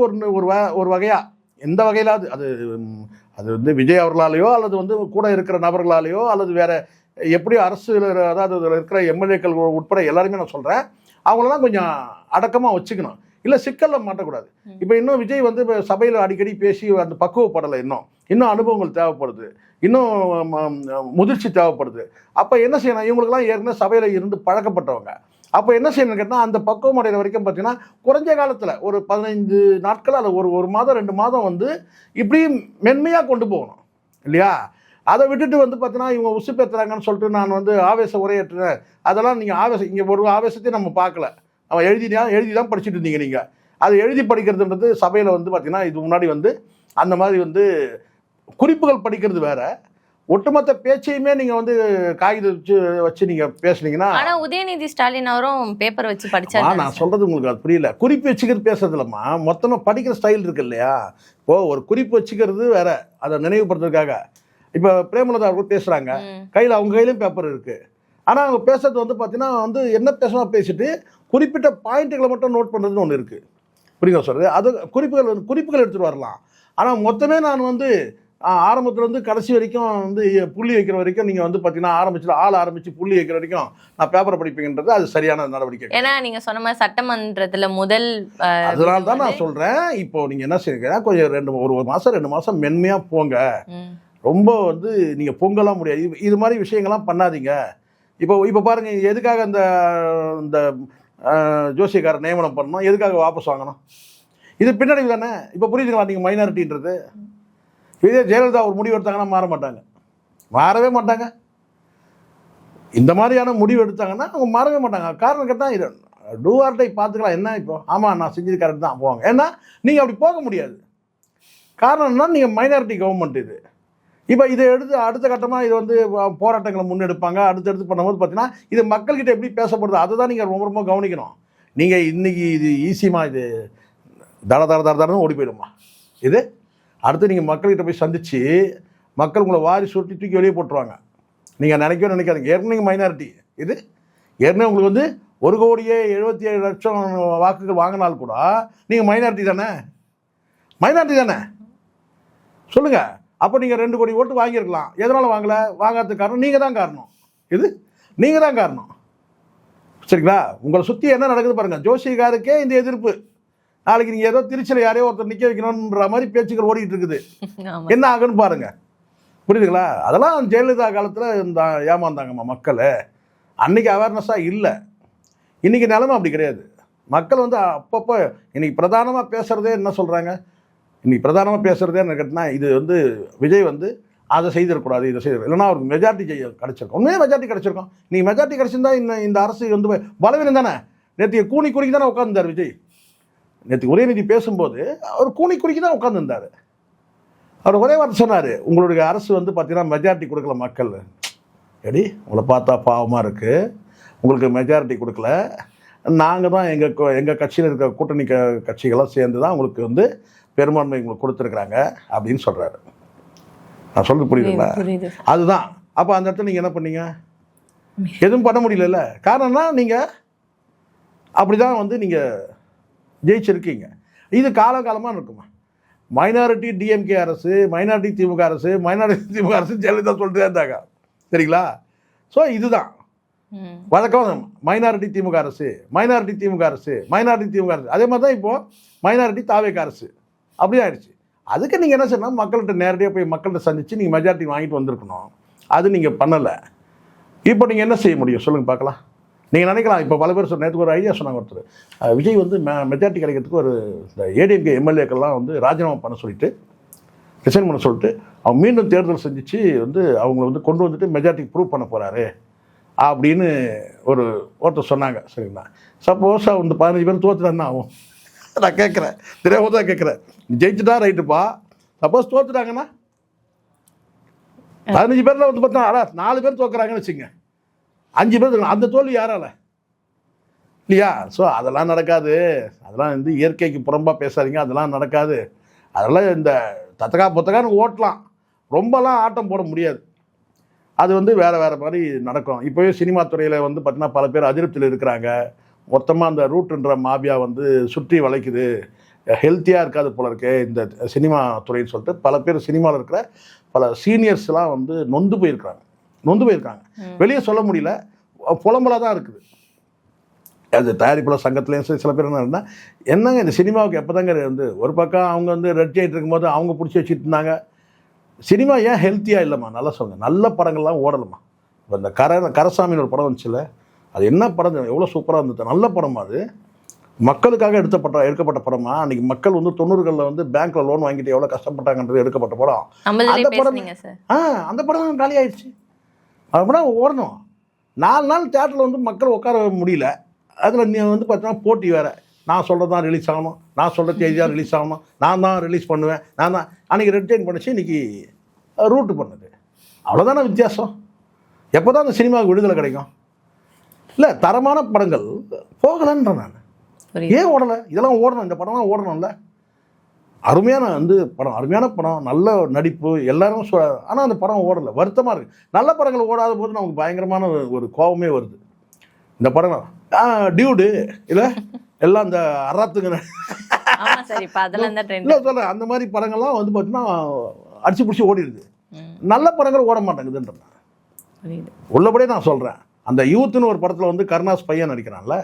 ஒரு வகையா எந்த வகையிலாவது அது வந்து விஜய் அவர்களாலேயோ அல்லது வந்து கூட இருக்கிற நபர்களாலேயோ அல்லது வேற எப்படியோ அரசு, அதாவது அதில் இருக்கிற எம்எல்ஏக்கள் உட்பட எல்லாருமே நான் சொல்கிறேன், அவங்களெல்லாம் கொஞ்சம் அடக்கமாக வச்சுக்கணும். இல்லை சிக்கலில் மாட்டக்கூடாது. இப்போ இன்னும் விஜய் வந்து இப்போ சபையில் அடிக்கடி பேசி அந்த பக்குவப்படலை. இன்னும் அனுபவங்கள் தேவைப்படுது, இன்னும் முதிர்ச்சி தேவைப்படுது. அப்போ என்ன செய்யணும், இவங்களுக்கெல்லாம் ஏற்கனவே சபையில் இருந்து பழக்கப்பட்டவங்க. அப்போ என்ன செய்யணும்னு கேட்டால் அந்த பக்குவம் அடைகிற வரைக்கும் பார்த்தீங்கன்னா குறைஞ்ச காலத்தில் ஒரு 15 நாட்கள் அல்லது ஒரு மாதம் 2 மாதம் வந்து இப்படி மென்மையாக கொண்டு போகணும் இல்லையா? அதை விட்டுட்டு வந்து பார்த்தீங்கன்னா இவங்க உசுப்பேற்றுறாங்கன்னு சொல்லிட்டு நான் வந்து ஆவேச உரையேற்றுறேன். அதெல்லாம் நீங்கள் இங்கே ஒரு ஆவேசத்தையும் நம்ம பார்க்கல. அவன் எழுதி தான் படிச்சுட்டு இருந்தீங்க. நீங்கள் அதை எழுதி படிக்கிறதுன்றது சபையில் வந்து பார்த்தீங்கன்னா இது முன்னாடி வந்து அந்த மாதிரி வந்து குறிப்புகள் படிக்கிறது வேற, ஒட்டுமொத்த பேச்சையுமே நீங்கள் வந்து காகிதம் வச்சு நீங்கள் பேசுனீங்கன்னா. ஆனால் உதயநிதி ஸ்டாலின் அவரும் பேப்பர் வச்சு படிச்சாரு. நான் சொல்கிறது உங்களுக்கு அது புரியல. குறிப்பு வச்சுக்கிறது பேசுறது இல்லைம்மா, மொத்தமாக படிக்கிற ஸ்டைல் இருக்கு இல்லையா? இப்போது ஒரு குறிப்பு வச்சுக்கிறது வேற, அதை நினைவுபடுத்துறதுக்காக. இப்போ பிரேமலதா அவர்கள் பேசுகிறாங்க, கையில் அவங்க கையிலையும் பேப்பர் இருக்குது. ஆனால் அவங்க பேசுறது வந்து பார்த்தீங்கன்னா வந்து என்ன பேசணும் பேசிட்டு குறிப்பிட்ட பாயிண்ட்டுகளை மட்டும் நோட் பண்ணுறதுன்னு ஒன்று இருக்குது. புரியுங்க சொல்கிறது? அது குறிப்புகள் எடுத்துகிட்டு வரலாம். ஆனால் மொத்தமே நான் வந்து ஆரம்பத்துலேருந்து கடைசி வரைக்கும் வந்து புள்ளி வைக்கிற வரைக்கும் நீங்கள் வந்து பார்த்தீங்கன்னா ஆரம்பித்து புள்ளி வைக்கிற வரைக்கும் நான் பேப்பரை படிப்பீங்கன்றது அது சரியான நடவடிக்கை. ஏன்னா நீங்கள் சொன்ன மாதிரி சட்டமன்றத்தில் அதனால தான் நான் சொல்கிறேன். இப்போ நீங்கள் என்ன செய்யுங்க, கொஞ்சம் ஒரு மாதம் 2 மாதம் மென்மையாக போங்க. ரொம்ப வந்து நீங்கள் பொங்கலாம் முடியாது. இது மாதிரி விஷயங்கள்லாம் பண்ணாதீங்க. இப்போ பாருங்கள், எதுக்காக இந்த ஜோசியக்காரர் நியமனம் பண்ணணும், எதுக்காக வாபஸ் வாங்கணும்? இது பின்னாடி தானே. இப்போ புரியுதுங்களா நீங்கள் மைனாரிட்டின்றது? இதே ஜெயலலிதா ஒரு முடிவு எடுத்தாங்கன்னா மாறவே மாட்டாங்க. இந்த மாதிரியான முடிவு எடுத்தாங்கன்னா அவங்க மாறவே மாட்டாங்க. காரணம் கேட்டால் இது டூ ஆர் டை பார்த்துக்கலாம். என்ன இப்போ ஆமாம் நான் செஞ்சது கரெக்ட் தான் போவாங்க. ஏன்னா நீங்கள் அப்படி போக முடியாது. காரணம்னா நீங்கள் மைனாரிட்டி கவர்மெண்ட் இது. இப்போ இதை எடுத்து அடுத்த கட்டமாக இது வந்து போராட்டங்களை முன்னெடுப்பாங்க. அடுத்தடுத்து பண்ணும்போது பார்த்தீங்கன்னா இது மக்கள்கிட்ட எப்படி பேசப்படுது அதை தான் நீங்கள் ரொம்ப ரொம்ப கவனிக்கணும். நீங்கள் இன்றைக்கி இது ஈஸியுமா, இது தடன்னு ஓடி போயிடுமா? இது அடுத்து நீங்கள் மக்கள்கிட்ட போய் சந்தித்து மக்கள் உங்களை வாரி சுருட்டி தூக்கி வெளியே போட்டுருவாங்க. நீங்கள் நினைக்காதீங்க. ஏற்கனவே மைனாரிட்டி இது. ஏற்கனவே உங்களுக்கு வந்து 1,77,00,000 வாக்குகள் வாங்கினால் கூட நீங்கள் மைனாரிட்டி தானே சொல்லுங்கள். அப்போ நீங்கள் 2 கோடி ஓட்டு வாங்கியிருக்கலாம். எதனால் வாங்காததுக்கு காரணம் நீங்கள் தான் காரணம். நீங்கள் தான் காரணம். சரிங்களா? உங்களை சுற்றி என்ன நடக்குது பாருங்கள். ஜோசிகாருக்கே இந்த எதிர்ப்பு. நாளைக்கு நீங்கள் ஏதோ திருச்சியில் யாரையோ ஒருத்தர் நிற்க வைக்கணுன்ற மாதிரி பேச்சுக்கள் ஓடிட்டு இருக்குது. என்ன ஆகுன்னு பாருங்க. புரியுதுங்களா? அதெல்லாம் ஜெயலலிதா காலத்தில் ஏமாந்தாங்கம்மா மக்கள். அன்றைக்கி அவேர்னஸாக இல்லை. இன்றைக்கி நிலைமை அப்படி கிடையாது. மக்கள் வந்து அப்பப்போ இன்றைக்கி பிரதானமாக பேசுகிறதே என்ன சொல்கிறாங்க, இன்றைக்கி பிரதானமாக பேசுகிறதே என்ன கேட்டால் இது வந்து விஜய் வந்து அதை செய்திடக்கூடாது, இதை செய்திடும், இல்லைனா அவருக்கு மெஜாரிட்டி கிடச்சிருக்கும். உண்மையாக மெஜாரிட்டி கிடச்சிருக்கும். நீங்கள் மெஜாரிட்டி கிடச்சிருந்தா இந்த அரசு வந்து பலவீனம் தானே. நேற்று கூணி தானே உட்காந்துருந்தார் விஜய். நேற்று உதயநிதி பேசும்போது அவர் கூணி தான் உட்காந்துருந்தார். அவர் ஒரே வார்த்தை சொன்னார், உங்களுடைய அரசு வந்து பார்த்தீங்கன்னா மெஜாரிட்டி கொடுக்கல மக்கள். எடி உங்களை பார்த்தா பாவமாக இருக்குது, உங்களுக்கு மெஜாரிட்டி கொடுக்கல, நாங்கள் தான் எங்கள் கட்சியில் இருக்கிற கூட்டணி கட்சிகளாக சேர்ந்து தான் உங்களுக்கு வந்து பெரும்பான்மை உங்களுக்கு கொடுத்துருக்குறாங்க அப்படின்னு சொல்கிறாரு. நான் சொல்றது புரியுதுங்களா? அதுதான். அப்போ அந்த இடத்துல நீங்கள் என்ன பண்ணீங்க? எதுவும் பண்ண முடியல. காரணம்னா நீங்கள் அப்படி தான் வந்து நீங்கள் ஜெயிச்சிருக்கீங்க. இது காலகாலமாக இருக்குமா? மைனாரிட்டி டிஎம்கே அரசு, மைனாரிட்டி திமுக அரசு, ஜெயலலிதா சொல்லிட்டு இருந்தாங்க. சரிங்களா? ஸோ இதுதான் வழக்கம். மைனாரிட்டி திமுக அரசு. அதே மாதிரி தான் இப்போது மைனாரிட்டி தாவேக அரசு. அப்படி ஆயிடுச்சு. அதுக்கு நீங்கள் என்ன செய்யணும், மக்கள்கிட்ட நேரடியாக போய் மக்கள்கிட்ட சந்தித்து நீங்கள் மெஜாரிட்டி வாங்கிட்டு வந்திருக்கணும். அது நீங்கள் பண்ணலை. இப்போ நீங்கள் என்ன செய்ய முடியும் சொல்லுங்கள் பார்க்கலாம். நீங்கள் நினைக்கலாம், இப்போ பல பேர் நேற்றுக்கு ஒரு ஐடியா சொன்னாங்க ஒருத்தர், விஜய் வந்து மெஜாரிட்டி கிடைக்கிறதுக்கு ஒரு இந்த ஏடிஎம்கே எம்எல்ஏக்கள்லாம் வந்து ராஜினாமா பண்ண சொல்லிட்டு, ரிசைன் பண்ண சொல்லிட்டு, அவங்க மீண்டும் தேர்தல் செஞ்சிச்சு வந்து அவங்கள வந்து கொண்டு வந்துட்டு மெஜாரிட்டிக்கு ப்ரூவ் பண்ண போகிறாரு அப்படின்னு ஒருத்தர் சொன்னாங்க. சரிங்களா? சப்போஸ் வந்து 15 பேர் தோற்றுட்டாங்கன்னா ஆகும். நான் கேட்குறேன், தெரியாம தான் கேட்குறேன். ஜெயிச்சுட்டா ரைட்டுப்பா, சப்போஸ் தோற்றுட்டாங்கன்னா 15 பேரில் வந்து பார்த்தா 4 பேர் தோக்குறாங்கன்னு வச்சுங்க, 5 பேர் அந்த தோல்வி யாரால இல்லையா? ஸோ அதெல்லாம் நடக்காது. அதெல்லாம் வந்து இயற்கைக்கு புறம்பாக பேசாதீங்க. அதெல்லாம் நடக்காது. அதெல்லாம் இந்த தத்தக்கா புத்தகான்னு ஓட்டலாம், ரொம்பலாம் ஆட்டம் போட முடியாது. அது வந்து வேறு வேறு மாதிரி நடக்கும். இப்போவே சினிமா துறையில் வந்து பார்த்தீங்கன்னா பல பேர் அதிருப்தியில் இருக்கிறாங்க. மொத்தமாக அந்த ரூட்ன்ற மாபியா வந்து சுற்றி வளைக்குது, ஹெல்த்தியாக இருக்காது போல இருக்கு இந்த சினிமா துறைன்னு சொல்லிட்டு பல பேர் சினிமாவில் இருக்கிற பல சீனியர்ஸ்லாம் வந்து நொந்து போயிருக்காங்க. வெளியே சொல்ல முடியல, புலம்பலாக தான் இருக்குது. அது தயாரிப்பாளர் சங்கத்துலேயும் சில பேர் என்ன என்னங்க இந்த சினிமாவுக்கு எப்போ தாங்க வந்து ஒரு பக்கம் அவங்க வந்து ரெட் ஆகிட்டு இருக்கும்போது அவங்க பிடிச்சி வச்சுட்டு இருந்தாங்க. சினிமா ஏன் ஹெல்த்தியாக இல்லைம்மா? நல்லா சொல்லுங்கள். நல்ல படங்கள்லாம் ஓடலைம்மா. இப்போ இந்த கரசாமின்னு ஒரு படம் வந்துச்சுல்ல, அது என்ன படம், எவ்வளோ சூப்பராக இருந்தது, நல்ல படமா அது, மக்களுக்காக எடுக்கப்பட்ட படமா. அன்றைக்கி மக்கள் வந்து 90களில் வந்து பேங்க்கில் லோன் வாங்கிட்டு எவ்வளோ கஷ்டப்பட்டாங்கன்றது எடுக்கப்பட்ட படம். அந்த படம் அந்த படம் காலி ஆயிடுச்சு. அது படம் ஓடணும். 4 நாள் தேட்டரில் வந்து மக்கள் உட்கார முடியல. அதில் நீ வந்து பார்த்தீங்கன்னா போட்டி வேறு, நான் சொல்கிறது தான் ரிலீஸ் ஆகணும், நான் சொல்கிற தேதி தான் ரிலீஸ் ஆகணும், நான் தான் ரிலீஸ் பண்ணுவேன், நான் தான். அன்றைக்கி ரெட் ஜெயின் பண்ணிச்சு, இன்றைக்கி ரூட்டு பண்ணுது. அவ்வளோதானே வித்தியாசம். எப்போ தான் அந்த சினிமாவுக்கு விடுதலை கிடைக்கும்? இல்லை, தரமான படங்கள் போகலைன்ற நான். ஏன் ஓடலை? இதெல்லாம் ஓடணும், இந்த படம்லாம் ஓடணும்ல. அருமையான வந்து படம், அருமையான படம், நல்ல நடிப்பு, எல்லாரும் ஆனால் அந்த படம் ஓடலை. வருத்தமாக இருக்குது. நல்ல படங்கள் ஓடாத போது நமக்கு பயங்கரமான ஒரு கோபமே வருது. இந்த படம் டியூடு இல்லை எல்லாம் இந்த அறாத்துங்கிற இல்லை சொல்கிறேன், அந்த மாதிரி படங்கள்லாம் வந்து பார்த்தீங்கன்னா அடிச்சு பிடிச்சி ஓடிடுது. நல்ல படங்கள் ஓட மாட்டேங்குதுன்ற உள்ளபடியே நான் சொல்கிறேன். அந்த யூத்துன்னு ஒரு படத்தில் வந்து கருணாஸ் பையன் நடிக்கிறான்ல,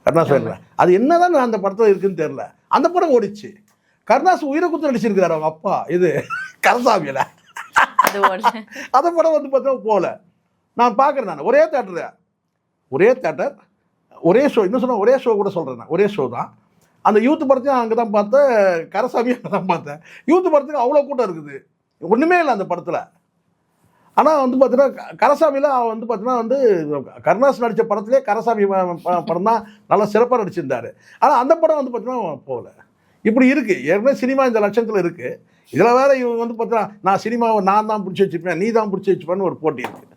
கருணாஸ் பையன், அது என்னதான் அந்த படத்தில் இருக்குதுன்னு தெரில. அந்த படம் ஓடிச்சு. கருணாஸ் உயிரை குத்து நடிச்சிருக்கிறார் அவங்க அப்பா, இது கரசாமியில். அந்த படம் வந்து பார்த்தா போகல. நான் பார்க்குறேன், நான் ஒரே தேட்டர் ஒரே ஷோ, இன்னும் சொன்னால் ஒரே ஷோ கூட சொல்கிறேன் நான், ஒரே ஷோ தான். அந்த யூத்து படத்தையும் அங்கே தான் பார்த்தேன், கரசாமியும் அங்கே தான் பார்த்தேன். யூத்து படத்துக்கு அவ்வளோ கூட்டம் இருக்குது, ஒன்றுமே இல்லை அந்த படத்தில். ஆனால் வந்து பார்த்தீங்கன்னா கரசாமியில் அவன் வந்து பார்த்தீங்கன்னா வந்து கருணாஸ் நடித்த படத்துலேயே கரசாமி படம் தான் நல்லா சிறப்பாக நடிச்சிருந்தார். ஆனால் அந்த படம் வந்து பார்த்தீங்கன்னா போகல. இப்படி இருக்குது. ஏற்கனவே சினிமா இந்த லட்சத்தில் இருக்குது. இதில் வேறு இவங்க வந்து பார்த்தீங்கன்னா நான் சினிமாவை நான் தான் பிடிச்சி வச்சுப்பேன், நீ தான் பிடிச்சி வச்சுப்பேன்னு ஒரு போட்டி இருக்குது.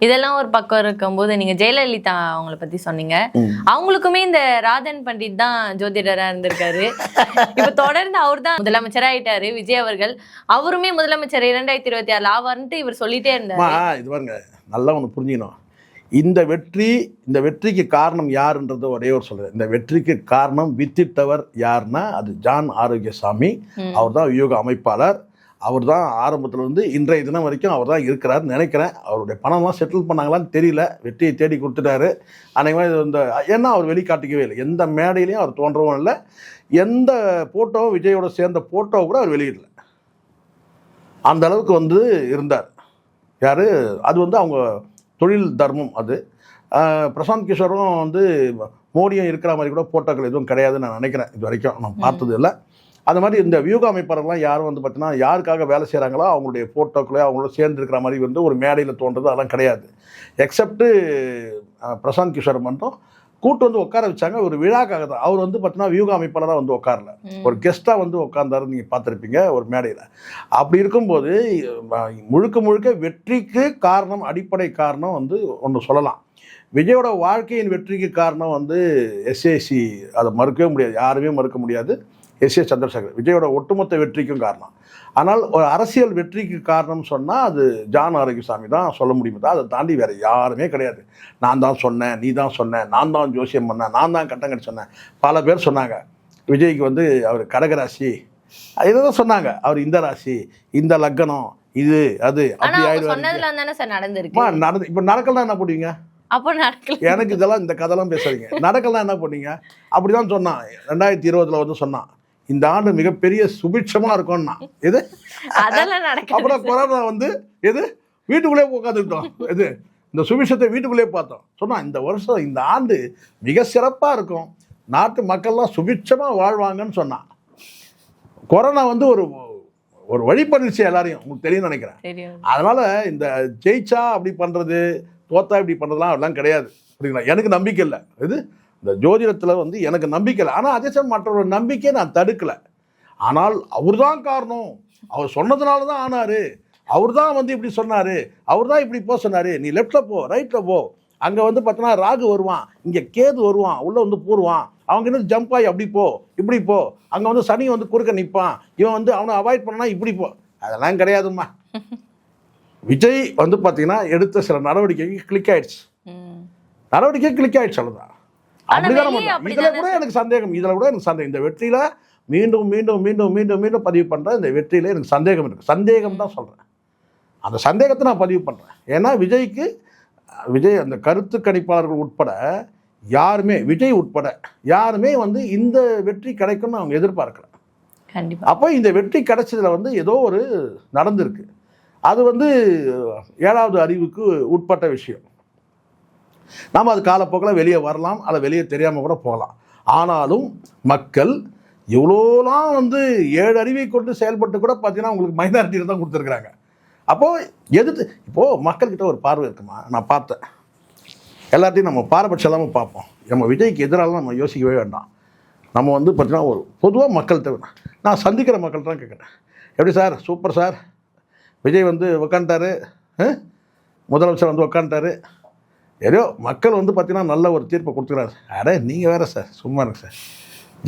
இதெல்லாம் ஒரு பக்கம் இருக்கும்போது நீங்க ஜெயலலிதா அவங்கள பத்தி சொன்னீங்க. அவங்களுக்குமே இந்த ராதன் பண்டிட் தான் ஜோதிடரா இருந்திருக்காரு. இப்ப தொடர்ந்து அவர் தான் முதலமைச்சர் ஆயிட்டாரு விஜய் அவர்கள். அவருமே முதலமைச்சர் 2026 ஆவார்ன்ட்டு இவர் சொல்லிட்டே இருந்தாரு. இது பாருங்க, நல்லா ஒன்று புரிஞ்சுக்கணும். இந்த வெற்றிக்கு காரணம் யாருன்றது ஒரே ஒரு சொல்றேன். இந்த வெற்றிக்கு காரணம் வித்திட்டவர் யாருன்னா அது ஜான் ஆரோக்கியசாமி. அவர் தான் வியூக அமைப்பாளர். அவர் தான் ஆரம்பத்திலேருந்து இன்றைய தினம் வரைக்கும் அவர் தான் இருக்கிறாருன்னு நினைக்கிறேன். அவருடைய பணம்லாம் செட்டில் பண்ணாங்களான்னு தெரியல. வெற்றியை தேடி கொடுத்துட்டாரு. அன்றைக்கு இந்த ஏன்னா அவர் வெளிக்காட்டிக்கவே இல்லை. எந்த மேடையிலையும் அவர் தோன்றவும் இல்லை. எந்த ஃபோட்டோவும் விஜயோட சேர்ந்த ஃபோட்டோ கூட அவர் வெளியிடல. அந்த அளவுக்கு வந்து இருந்தார். யார் அது வந்து அவங்க தொழில் தர்மம். அது பிரசாந்த் கிஷோரும் வந்து மோடியும் இருக்கிற மாதிரி கூட ஃபோட்டோக்கள் எதுவும் கிடையாதுன்னு நான் நினைக்கிறேன். இது வரைக்கும் நான் பார்த்தது இல்லை. அந்த மாதிரி இந்த வியூக அமைப்பாளர்லாம் யாரும் வந்து பார்த்தீங்கன்னா யாருக்காக வேலை செய்கிறாங்களோ அவங்களுடைய ஃபோட்டோக்களே அவங்களோட சேர்ந்து இருக்கிற மாதிரி வந்து ஒரு மேடையில் தோன்றது அதெல்லாம் கிடையாது. எக்ஸப்ட்டு பிரசாந்த் கிஷோர் மட்டும் கூட்டு வந்து உட்கார வச்சாங்க ஒரு விழாக்காக தான். அவர் வந்து பார்த்தீங்கன்னா வியூக அமைப்பாளராக வந்து உட்காரல, ஒரு கெஸ்ட்டாக வந்து உட்கார்ந்தாரு. நீங்கள் பார்த்துருப்பீங்க ஒரு மேடையில். அப்படி இருக்கும்போது முழுக்க வெற்றிக்கு காரணம், அடிப்படை காரணம் வந்து ஒன்று சொல்லலாம். விஜயோட வாழ்க்கையின் வெற்றிக்கு காரணம் வந்து எஸ்ஏசி, அதை மறுக்கவே முடியாது, யாருமே மறுக்க முடியாது. எஸ் சந்திரசேகர் விஜயோட ஒட்டுமொத்த வெற்றிக்கும் காரணம். ஆனால் ஒரு அரசியல் வெற்றிக்கு காரணம் சொன்னால் அது ஜான் ஆரோக்கியசாமி தான் சொல்ல முடியுமே தான். அதை தாண்டி வேறு யாருமே கிடையாது. நான் தான் சொன்னேன், நீ தான் சொன்னேன், நான் தான் ஜோசியம் பண்ணேன், நான் தான் கட்டங்கடி சொன்னேன். பல பேர் சொன்னாங்க விஜய்க்கு வந்து அவர் கடகராசி இதை தான் சொன்னாங்க, அவர் இந்த ராசி, இந்த லக்னம், இது அது அப்படி ஆயிடுவாங்க. இப்போ நடக்கலாம் என்ன பண்ணுவீங்க? எனக்கு இதெல்லாம் இந்த கதைலாம் பேசுறீங்க. நடக்கலாம் என்ன பண்ணீங்க? அப்படிதான் சொன்னான். 2020 வந்து சொன்னான் இந்த ஆண்டு மிகப்பெரிய சுபிட்சமா இருக்கும்னா எது, அப்புறம் கொரோனா வந்து எது வீட்டுக்குள்ளே உட்காந்துக்கிட்டோம். இது இந்த சுபிஷத்தை வீட்டுக்குள்ளே பார்த்தோம். சொன்னா இந்த வருஷம் இந்த ஆண்டு மிக சிறப்பாக இருக்கும், நாட்டு மக்கள்லாம் சுபிட்சமாக வாழ்வாங்கன்னு சொன்னான். கொரோனா வந்து ஒரு ஒரு வழி பண்ணிடுச்சு எல்லாரையும், உங்களுக்கு தெரியும்னு நினைக்கிறேன். அதனால இந்த ஜெயிச்சா அப்படி பண்ணுறது, தோத்தா இப்படி பண்ணுறதுலாம் அதெல்லாம் கிடையாது. அப்படிங்களா? எனக்கு நம்பிக்கை இல்லை. இது இந்த ஜோதிடத்தில் வந்து எனக்கு நம்பிக்கை இல்லை. ஆனால் அதே சமயம் மற்றவரோட நம்பிக்கையை நான் தடுக்கலை. ஆனால் அவர் தான் காரணம், அவர் சொன்னதுனால தான் ஆனார், அவர் தான் வந்து இப்படி சொன்னார், அவர் தான் இப்படி போக சொன்னார், நீ லெஃப்டில் போ ரைட்டில் போ, அங்கே வந்து பார்த்தோன்னா ராகு வருவான், இங்கே கேது வருவான், உள்ளே வந்து போடுவான், அவங்க இன்னும் ஜம்ப் ஆகி அப்படி போ இப்படி போ, அங்கே வந்து சனி வந்து குறுக்க நிற்பான், இவன் வந்து அவனை அவாய்ட் பண்ணனா இப்படி போ. அதெல்லாம் கிடையாதும்மா. விஜய் வந்து பார்த்தீங்கன்னா எடுத்த சில நடவடிக்கைக்கு கிளிக் ஆயிடுச்சு, நடவடிக்கை கிளிக் ஆயிடுச்சு, அவ்வளோதான். அப்படிதான். இதில் கூட எனக்கு சந்தேகம், இந்த வெற்றியில் மீண்டும் மீண்டும் மீண்டும் மீண்டும் மீண்டும் பதிவு பண்ணுறேன். இந்த வெற்றியில் எனக்கு சந்தேகம் இருக்குது, சந்தேகம் தான் சொல்கிறேன். அந்த சந்தேகத்தை நான் பதிவு பண்ணுறேன். ஏன்னா விஜய் அந்த கருத்து கணிப்பாளர்கள் உட்பட யாருமே, விஜய் உட்பட யாருமே வந்து இந்த வெற்றி கிடைக்கும்னு அவங்க எதிர்பார்க்கல. அப்போ இந்த வெற்றி கிடைச்சதுல வந்து ஏதோ ஒரு நடந்திருக்கு. அது வந்து 7வது அறிவுக்கு உட்பட்ட விஷயம். நாம் அது காலப்போக்கில் வெளியே வரலாம், அதை வெளியே தெரியாமல் கூட போகலாம். ஆனாலும் மக்கள் எவ்வளோலாம் வந்து 7 அறிவை கொண்டு செயல்பட்டு கூட பார்த்தீங்கன்னா உங்களுக்கு மைனாரிட்டியில் தான் கொடுத்துருக்குறாங்க. அப்போது இப்போது மக்கள்கிட்ட ஒரு பார்வை இருக்குமா, நான் பார்த்தேன். எல்லாத்தையும் நம்ம பாரபட்சம் இல்லாமல் பார்ப்போம். நம்ம விஜய்க்கு எதிராலாம் நம்ம யோசிக்கவே வேண்டாம். நம்ம வந்து பார்த்தீங்கன்னா ஒரு பொதுவாக மக்கள்கிட்ட, நான் சந்திக்கிற மக்கள்கிட்ட தான் கேட்குறேன், எப்படி சார், சூப்பர் சார், விஜய் வந்து உக்காண்டாரு, முதலமைச்சர் வந்து உக்காண்டாரு, ஏதோ மக்கள் வந்து பார்த்தீங்கன்னா நல்ல ஒரு தீர்ப்பை கொடுத்துக்கிறாரு. அடே நீங்கள் வேறு சார், சும்மா இருக்கு சார்,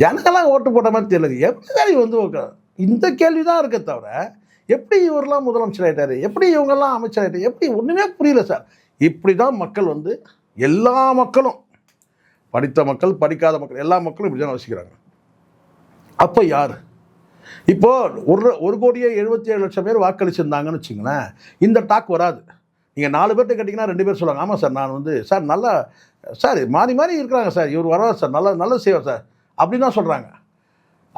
ஜனங்கள்லாம் ஓட்டு போட்ட மாதிரி தெரியல, எப்படி சார் வந்து இந்த கேள்வி தான் இருக்க தவிர எப்படி இவரெல்லாம் முதலமைச்சர் ஆகிட்டாரு, எப்படி இவங்கெல்லாம் அமைச்சர் ஆகிட்டாரு, எப்படி ஒன்றுமே புரியல சார். இப்படி தான் மக்கள் வந்து, எல்லா மக்களும், படித்த மக்கள் படிக்காத மக்கள் எல்லா மக்களும் இப்படி தான் யோசிக்கிறாங்க. அப்போ யார் இப்போது 1,77,00,000 பேர் வாக்களிச்சிருந்தாங்கன்னு வச்சுங்களேன், இந்த டாக் வராது. நீங்கள் 4 பேர்கிட்ட கேட்டிங்கன்னா 2 பேர் சொல்லுவாங்க, ஆமாம் சார் நான் வந்து சார் நல்லா சார் மாறி மாறி இருக்கிறாங்க சார், இவர் வராது சார், நல்லது செய்வார் சார் அப்படின்னு தான் சொல்கிறாங்க.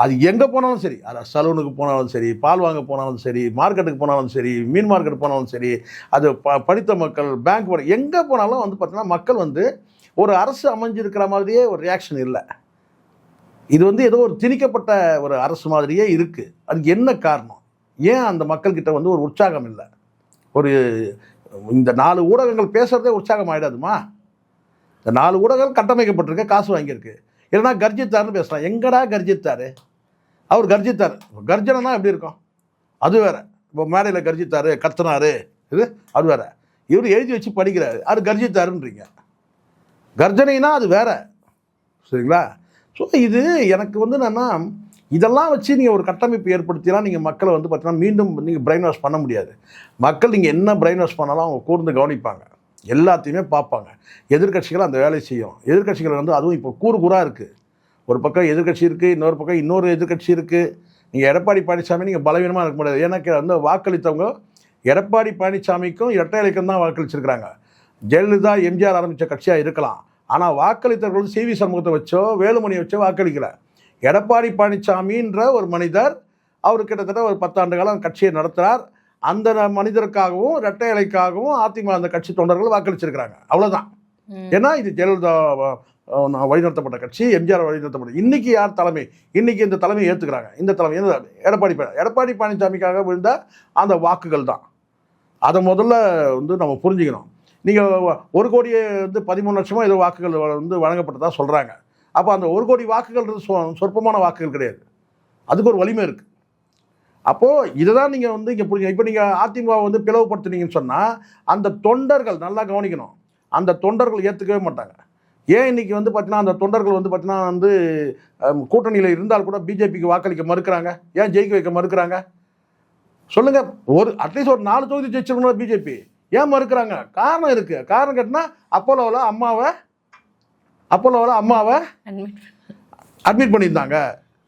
அது எங்கே போனாலும் சரி, அது சலூனுக்கு போனாலும் சரி, பால் வாங்க போனாலும் சரி, மார்க்கெட்டுக்கு போனாலும் சரி, மீன் மார்க்கெட் போனாலும் சரி, அது படித்த மக்கள் பேங்க் போன எங்கே போனாலும் வந்து பார்த்தீங்கன்னா மக்கள் வந்து ஒரு அரசு அமைஞ்சிருக்கிற மாதிரியே ஒரு ரியாக்ஷன் இல்லை. இது வந்து ஏதோ ஒரு திணிக்கப்பட்ட ஒரு அரசு மாதிரியே இருக்குது. அதுக்கு என்ன காரணம்? ஏன் அந்த மக்கள்கிட்ட வந்து ஒரு உற்சாகம் இல்லை? ஒரு இந்த 4 ஊடகங்கள் பேசுகிறதே உற்சாகம் ஆகிடாதுமா? இந்த 4 ஊடகங்கள் கட்டமைக்கப்பட்டிருக்க, காசு வாங்கியிருக்கு. இல்லைனா கர்ஜித்தார்னு பேசலாம். எங்கடா கர்ஜித்தார்? அவர் கர்ஜித்தார், கர்ஜனா எப்படி இருக்கும்? அது வேறு. இப்போ மேடையில் கர்ஜித்தார் கத்துனாரு, இது அது வேறு. இவர் எழுதி வச்சு படிக்கிறாரு, அது கர்ஜித்தாருன்றீங்க. கர்ஜனைனா அது வேற, சரிங்களா? ஸோ இது எனக்கு வந்து என்னென்னா, இதெல்லாம் வச்சு நீங்கள் ஒரு கட்டமைப்பு ஏற்படுத்திலாம் நீங்கள் மக்களை வந்து பார்த்தீங்கன்னா மீண்டும் நீங்கள் பிரெயின் வாஷ் பண்ண முடியாது. மக்கள் நீங்கள் என்ன பிரெயின் வாஷ் பண்ணாலும் அவங்க கூர்ந்து கவனிப்பாங்க, எல்லாத்தையுமே பார்ப்பாங்க. எதிர்க்கட்சிகள் அந்த வேலையை செய்யும். எதிர்க்கட்சிகள் வந்து அதுவும் இப்போ கூறாக இருக்குது. ஒரு பக்கம் எதிர்க்கட்சி இருக்குது, இன்னொரு பக்கம் இன்னொரு எதிர்க்கட்சி இருக்குது. நீங்கள் எடப்பாடி பழனிசாமி நீங்கள் பலவீனமாக இருக்க முடியாது. ஏன்னா வந்து வாக்களித்தவங்க எடப்பாடி பழனிசாமிக்கும் இரட்டை இலக்கம் தான் வாக்களிச்சிருக்கிறாங்க. ஜெயலலிதா எம்ஜிஆர் ஆரம்பித்த கட்சியாக இருக்கலாம், ஆனால் வாக்களித்தவர்கள் CV சண்முகத்தை வச்சோ வேலுமணியை வச்சோ வாக்களிக்கல. எடப்பாடி பழனிசாமின்ற ஒரு மனிதர், அவர் கிட்டத்தட்ட ஒரு 10 ஆண்டு காலம் கட்சியை நடத்துகிறார். அந்த மனிதருக்காகவும் இரட்டை இலைக்காகவும் அதிமுக அந்த கட்சி தொண்டர்கள் வாக்களிச்சிருக்கிறாங்க, அவ்வளோதான். ஏன்னா இது ஜெயலலிதா வழிநடத்தப்பட்ட கட்சி, எம்ஜிஆர் வழிநடத்தப்பட்ட. இன்றைக்கி யார் தலைமை? இன்றைக்கி இந்த தலைமையை ஏற்றுக்கிறாங்க. இந்த தலைமை எடப்பாடி பழனிசாமிக்காக விழுந்த அந்த வாக்குகள் தான். அதை முதல்ல வந்து நம்ம புரிஞ்சுக்கணும். நீங்கள் 1 கோடியே வந்து 13 லட்சமாக ஏதோ வாக்குகள் வந்து வழங்கப்பட்டதாக சொல்கிறாங்க. அப்போ அந்த 1 கோடி வாக்குகள் சொற்பமான வாக்குகள் கிடையாது, அதுக்கு ஒரு வலிமை இருக்குது. அப்போது இதை தான் நீங்கள் வந்து இங்கே புரிஞ்சுக்கணும். இப்போ நீங்கள் அதிமுக வந்து பிளவுபடுத்துனீங்கன்னு சொன்னால் அந்த தொண்டர்கள் நல்லா கவனிக்கணும், அந்த தொண்டர்கள் ஏற்றுக்கவே மாட்டாங்க. ஏன் இன்றைக்கி வந்து பார்த்தீங்கன்னா அந்த தொண்டர்கள் வந்து பார்த்தீங்கன்னா வந்து கூட்டணியில் இருந்தால் கூட பிஜேபிக்கு வாக்களிக்க மறுக்கிறாங்க? ஏன் ஜெயிக்க வைக்க மறுக்கிறாங்க சொல்லுங்கள்? அட்லீஸ்ட் ஒரு 4 தொகுதி ஜெயிச்சிருக்கணும் பிஜேபி, ஏன் மறுக்கிறாங்க? காரணம் இருக்குது. காரணம் கேட்டினா அப்போலோவில் அம்மாவை அட்மிட் பண்ணியிருந்தாங்க,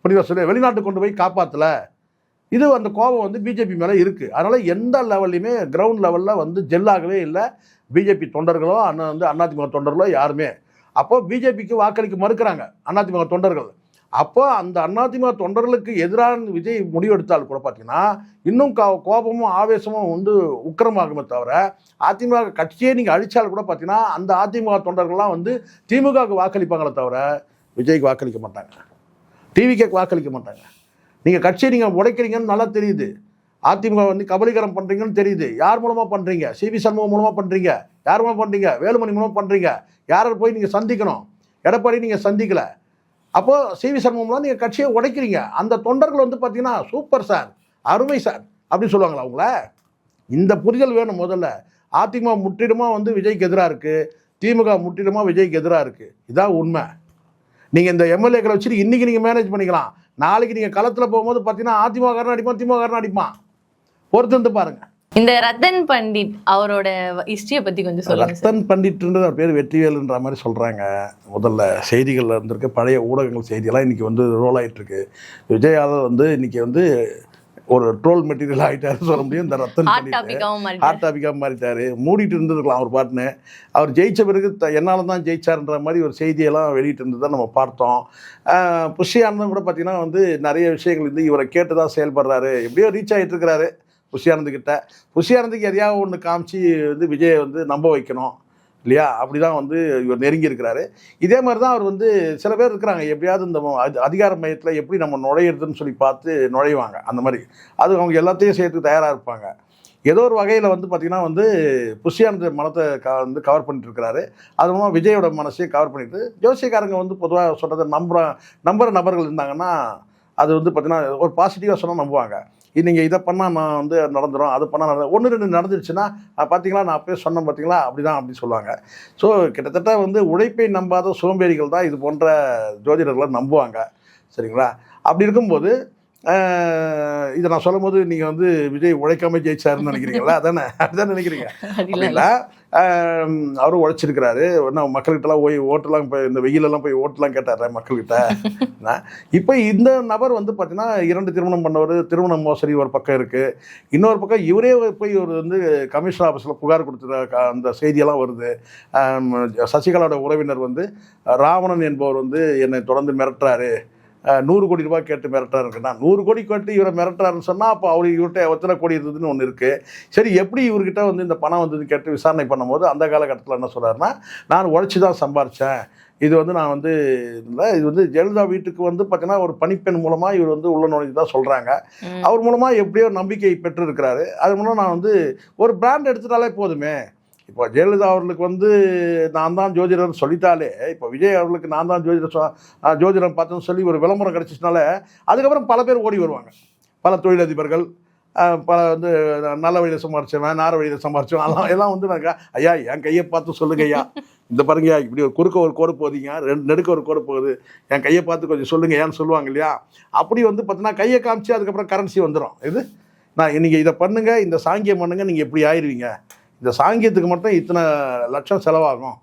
புரியுதா சொல்லி வெளிநாட்டுக்கு கொண்டு போய் காப்பாற்றலை. இது அந்த கோபம் வந்து பிஜேபி மேலே இருக்குது. அதனால் எந்த லெவல்லையுமே கிரவுண்ட் லெவலில் வந்து ஜெல்லாகவே இல்லை பிஜேபி தொண்டர்களோ வந்து அதிமுக தொண்டர்களோ யாருமே. அப்போது பிஜேபிக்கு வாக்களிக்க மறுக்கிறாங்க அதிமுக தொண்டர்கள். அப்போ அந்த அதிமுக தொண்டர்களுக்கு எதிரான விஜய் முடிவெடுத்தால் கூட பார்த்தீங்கன்னா இன்னும் கோபமும் ஆவேசமும் வந்து உக்கிரமாகுமே தவிர அதிமுக கட்சியே நீங்கள் அழிச்சால் கூட பார்த்தீங்கன்னா அந்த அதிமுக தொண்டர்கள்லாம் வந்து திமுகவுக்கு வாக்களிப்பாங்களே தவிர விஜய்க்கு வாக்களிக்க மாட்டாங்க, டிவிக்கு வாக்களிக்க மாட்டாங்க. நீங்கள் கட்சியை நீங்கள் உடைக்கிறீங்கன்னு நல்லா தெரியுது. அதிமுக வந்து கபலீகரம் பண்ணுறீங்கன்னு தெரியுது. யார் மூலமாக பண்ணுறீங்க? சிவி சண்முகம் மூலமாக பண்ணுறீங்க. யார் மூலமாக பண்ணுறீங்க? வேலுமணி மூலமாக பண்ணுறீங்க. யாரை போய் நீங்கள் சந்திக்கணும்? எடப்பாடி நீங்கள் சந்திக்கலை. அப்போது சிவி சண்முகம்லாம் நீங்கள் கட்சியை உடைக்கிறீங்க. அந்த தொண்டர்கள் வந்து பார்த்தீங்கன்னா சூப்பர் சார், அருமை சார் அப்படின்னு சொல்லுவாங்களா அவங்கள? இந்த புரிதல் வேணும் முதல்ல. அதிமுக முற்றிலுமாக வந்து விஜய்க்கு எதிராக இருக்குது, திமுக முற்றிலுமாக விஜய்க்கு எதிராக இருக்குது. இதான் உண்மை. நீங்கள் இந்த எம்எல்ஏக்களை வச்சுட்டு இன்றைக்கி நீங்கள் மேனேஜ் பண்ணிக்கலாம். நாளைக்கு நீங்கள் களத்தில் போகும்போது பார்த்தீங்கன்னா அதிமுக காரன் அடிப்பான், திமுக காரன் அடிப்பான். பொறுத்து வந்து பாருங்கள். இந்த ரத்தன் பண்டிட் அவரோட ஹிஸ்டரியை பற்றி கொஞ்சம் சொல்லுங்கள். ரத்தன் பண்டிட்ன்றது அவர் பேர் வெற்றிவேலுன்ற மாதிரி சொல்கிறாங்க. முதல்ல செய்திகளில் இருந்திருக்கு, பழைய ஊடகங்கள் செய்தியெல்லாம் இன்றைக்கி வந்து ரோல் ஆகிட்டுருக்கு. விஜய் யாதவ் வந்து இன்றைக்கி வந்து ஒரு ட்ரோல் மெட்டீரியல் ஆகிட்டாருன்னு சொல்ல முடியும். இந்த ரத்தன் ஹாட் டாபிக்காக மாறிட்டார். மூடிட்டு இருந்திருக்கலாம் அவர் பாட்டுன்னு. அவர் ஜெயித்த பிறகு என்னால் தான் ஜெயிச்சார்ன்ற மாதிரி ஒரு செய்தியெல்லாம் வெளியிட்டு இருந்ததை நம்ம பார்த்தோம். புஷி ஆனந்தம் கூட பார்த்திங்கன்னா வந்து நிறைய விஷயங்கள் வந்து இவரை கேட்டு தான் செயல்படுறாரு. எப்படியோ ரீச் ஆகிட்டு இருக்கிறாரு புஷி ஆனந்துக்கிட்ட. புஷி ஆனந்துக்கு எதையாவது ஒன்று காமிச்சு வந்து விஜயை வந்து நம்ப வைக்கணும் இல்லையா? அப்படி தான் வந்து இவர் நெருங்கி இருக்கிறாரு. இதே மாதிரி தான் அவர் வந்து சில பேர் இருக்கிறாங்க, எப்படியாவது இந்த அதிகார மையத்தில் எப்படி நம்ம நுழையிறதுன்னு சொல்லி பார்த்து நுழைவாங்க. அந்த மாதிரி அது அவங்க எல்லாத்தையும் சேர்த்து தயாராக இருப்பாங்க. ஏதோ ஒரு வகையில் வந்து பார்த்திங்கன்னா வந்து புஷியானந்த மனத்தை வந்து கவர் பண்ணிட்டு இருக்கிறாரு. அது மூலமாக விஜயோட மனசையும் கவர் பண்ணிட்டு, ஜோசியக்காரங்க வந்து பொதுவாக சொல்கிறத நம்புகிற நபர்கள் இருந்தாங்கன்னா அது வந்து பார்த்திங்கன்னா ஒரு பாசிட்டிவாக சொன்னால் நம்புவாங்க. நீங்கள் இதை பண்ணால் நான் வந்து நடந்துடும், அது பண்ணால் 1-2 நடந்துருச்சுன்னா பார்த்தீங்களா நான் அப்போயே சொன்னேன் பார்த்தீங்களா அப்படி தான் அப்படி சொல்லுவாங்க. ஸோ கிட்டத்தட்ட வந்து உழைப்பை நம்பாத சோம்பேறிகள் தான் இது போன்ற ஜோதிடர்களை நம்புவாங்க. சரிங்களா? அப்படி இருக்கும்போது இதை நான் சொல்லும் போது நீங்கள் வந்து விஜய் உழைக்காம ஜெயிச்சாருன்னு நினைக்கிறீங்களா? அதுதான் நினைக்கிறீங்க அப்படிங்களா? அவரும் உழைச்சிருக்கிறாரு. இன்னும் மக்கள்கிட்டலாம் போய் ஓட்டெல்லாம் போய் இந்த வெயிலெல்லாம் போய் ஓட்டெல்லாம் கேட்டார் மக்கள்கிட்ட. இப்போ இந்த நபர் வந்து பார்த்தீங்கன்னா 2 திருமணம் பண்ணவர், திருமண மோசடி ஒரு பக்கம் இருக்குது. இன்னொரு பக்கம் இவரே போய் ஒரு வந்து கமிஷனர் ஆஃபீஸில் புகார் கொடுத்துற அந்த செய்தியெல்லாம் வருது. சசிகலாவோட உறவினர் வந்து ராவணன் என்பவர் வந்து என்னை தொடர்ந்து மிரட்டுறாரு, 100 கோடி ரூபாய் கேட்டு மிரட்டாருன்னா 100 கோடி கேட்டு இவரை மிரட்டாருன்னு சொன்னால் அப்போ அவர் இவர்கிட்ட எத்தனை கோடி இருந்ததுன்னு ஒன்று இருக்குது. சரி, எப்படி இவர்கிட்ட வந்து இந்த பணம் வந்தது கேட்டு விசாரணை பண்ணும்போது அந்த காலகட்டத்தில் என்ன சொல்கிறாருன்னா, நான் உழைச்சி தான் சம்பாரித்தேன், இது வந்து நான் வந்து இல்லை, இது வந்து ஜெயலலிதா வீட்டுக்கு வந்து பார்த்தீங்கன்னா ஒரு பணிப்பெண் மூலமாக இவர் வந்து உள்ள நுழைஞ்சு தான் சொல்கிறாங்க. அவர் மூலமாக எப்படியோ நம்பிக்கை பெற்றிருக்கிறாரு. அது மூலம் நான் வந்து ஒரு பிராண்ட் எடுத்துட்டாலே போதுமே. இப்போ ஜெயலலிதா அவர்களுக்கு வந்து நான் தான் ஜோதிடர் சொல்லிட்டாலே, இப்போ விஜய் அவர்களுக்கு நான் தான் ஜோதிடம் பார்த்தேன்னு சொல்லி ஒரு விளம்பரம் கிடச்சிச்சுனால அதுக்கப்புறம் பல பேர் ஓடி வருவாங்க. பல தொழிலதிபர்கள், பல வந்து நல்ல வழியில் சம்பாரிச்சவன், நார வழியில் சம்பாரிச்சவன் எல்லாம் வந்து நாங்கள் ஐயா என் கையை பார்த்து சொல்லுங்க ஐயா, இந்த பாருங்கய்யா இப்படி ஒரு குறுக்க ஒரு கோடு போகுதுங்க, 2 நெடுக்க ஒரு கோடு போகுது, என் கையை பார்த்து கொஞ்சம் சொல்லுங்க ஏன்னு சொல்லுவாங்க இல்லையா? அப்படி வந்து பார்த்தீங்கன்னா கையை காமிச்சு அதுக்கப்புறம் கரன்சி வந்துடும். இது நான் நீங்கள் இதை பண்ணுங்கள், இந்த சாங்கியம் பண்ணுங்கள், நீங்கள் எப்படி ஆயிடுவீங்க, இந்த சாங்கியத்துக்கு மட்டும் இத்தனை லட்சம் செலவாகும்,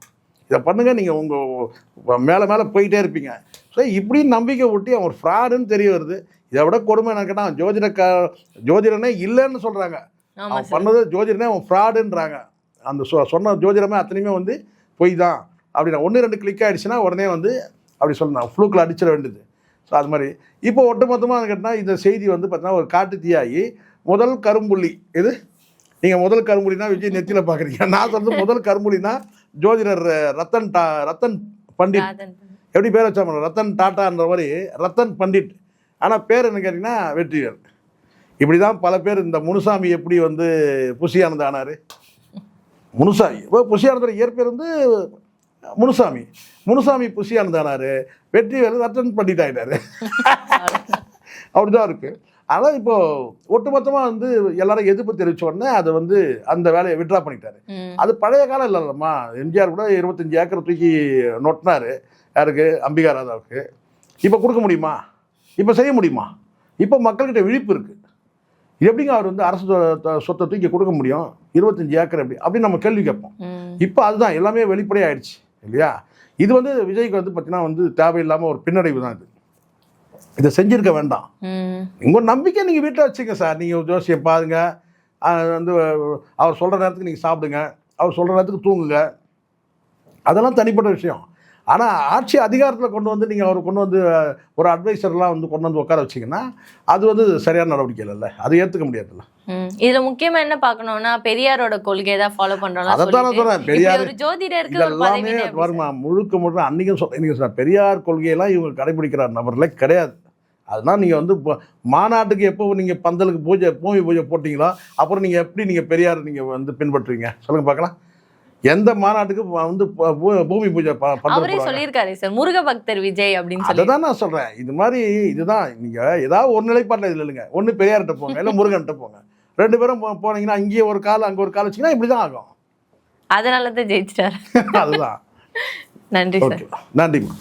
இதை பண்ணுங்கள், நீங்கள் உங்கள் மேலே போயிட்டே இருப்பீங்க. ஸோ இப்படி நம்பிக்கை ஊட்டி அவன் ஃப்ராடுன்னு தெரிய வருது. இதை விட கொடுமை என்ன கேட்டால் ஜோதிடனே இல்லைன்னு சொல்கிறாங்க. அவன் பண்ணது ஜோதிடனே அவன் ஃப்ராடுன்றாங்க. அந்த சொன்ன ஜோதிடமே அத்தனையுமே வந்து பொய் தான் அப்படின்னா 1-2 கிளிக் ஆகிடுச்சுன்னா உடனே வந்து அப்படி சொல்லணும், ஃப்ளூக்கில் அடிச்சிட வேண்டியது. ஸோ அது மாதிரி இப்போ ஒட்டுமொத்தமாக கேட்டால் இந்த செய்தி வந்து பார்த்தீங்கன்னா ஒரு காட்டு தீயாகி முதல் கரும்புள்ளி இது. நீங்கள் முதல் கரும்புலினா விஜய் நெத்தியில் பார்க்குறீங்க. நான் சொல்கிறது முதல் கரும்புலினா ஜோதிடர் ரத்தன் பண்டிட். எப்படி பேர் வச்சா ரத்தன் டாட்டான்ற மாதிரி ரத்தன் பண்டிட். ஆனால் பேர் என்ன கேட்டிங்கன்னா வெற்றிவேல். இப்படி தான் பல பேர். இந்த முனுசாமி எப்படி வந்து புஷி ஆனந்த் ஆனார், முனுசாமி இப்போ புஷி ஆனந்தோட இயற்பேர் வந்து முனுசாமி புஷி ஆனந்த் ஆனார், வெற்றிவேல் ரத்தன் பண்டிட் ஆகிட்டார். அப்படிதான் இருக்குது. ஆனால் இப்போது ஒட்டுமொத்தமாக வந்து எல்லாரும் எதிர்ப்பு தெரிவித்த உடனே அதை வந்து அந்த வேலையை விட்ரா பண்ணிட்டாரு. அது பழைய காலம் இல்லைல்லம்மா. எம்ஜிஆர் கூட 25 ஏக்கரை தூக்கி நொட்டினார். யாருக்கு? அம்பிகா ராதாவுக்கு. இப்போ கொடுக்க முடியுமா? இப்போ செய்ய முடியுமா? இப்போ மக்கள்கிட்ட விழிப்பு இருக்குது. எப்படிங்க அவர் வந்து அரசு சொத்தை தூக்கி கொடுக்க முடியும் 25 ஏக்கர் அப்படின்னு நம்ம கேள்வி கேட்போம். இப்போ அதுதான் எல்லாமே வெளிப்படையாயிடுச்சு இல்லையா? இது வந்து விஜய்க்கு வந்து பார்த்தீங்கன்னா வந்து தேவையில்லாமல் ஒரு பின்னடைவு தான். இதை செஞ்சுருக்க வேண்டாம். உங்கள் நம்பிக்கை நீங்கள் வீட்டில் வச்சுங்க சார். நீங்கள் ஜோசியம் பாருங்க, வந்து அவர் சொல்கிற நேரத்துக்கு நீங்கள் சாப்பிடுங்க, அவர் சொல்கிற நேரத்துக்கு தூங்குங்க, அதெல்லாம் தனிப்பட்ட விஷயம். ஆனால் ஆட்சி அதிகாரத்தில் கொண்டு வந்து நீங்கள் அவர் கொண்டு வந்து ஒரு அட்வைசர்லாம் வந்து கொண்டு வந்து உட்கார வச்சிங்கன்னா அது வந்து சரியான நடவடிக்கை இல்லைல்ல, அதை ஏற்றுக்க முடியாதுல்ல. இதுல முக்கியமா என்ன பார்க்கணும்னா பெரியாரோட கொள்கையை தான் ஃபாலோ பண்றோம். அதைத்தான் சொல்றேன், பெரியார் ஒரு ஜோதிடருக்கு ஒரு இதெல்லாமே பதவி வருமா முழுக்க அன்னைக்கும் சொன்ன பெரியார் கொள்கையெல்லாம் இவங்க கடைபிடிக்கிற நபர்களே கிடையாது. அதுதான் நீங்கள் வந்து மாநாட்டுக்கு எப்போ நீங்கள் பந்தலுக்கு பூமி பூஜை போட்டிங்களோ அப்புறம் நீங்கள் எப்படி நீங்கள் பெரியார் நீங்கள் வந்து பின்பற்றுவீங்க சொல்லுங்க பார்க்கலாம். எந்த மாநாட்டுக்கு வந்து பூமி பூஜை அவரே சொல்லியிருக்காரு சார், முருக பக்தர் விஜய் அப்படின்னு சொல்லி. அதுதான் நான் சொல்கிறேன், இது மாதிரி இதுதான் நீங்கள் ஏதாவது ஒரு நிலைப்பாட்டில் இதில் இல்லைங்க. ஒன்று பெரியார்கிட்ட போங்க, இல்லை முருகன்கிட்ட போங்க. 2 பேரும் போனீங்கன்னா அங்கேயே ஒரு கால் அங்கே ஒரு கால் வச்சிங்கன்னா இப்படி தான் ஆகும். அதனால தான் ஜெயிச்சிட்டாரு. அதுதான். நன்றி சார். நன்றிம்மா.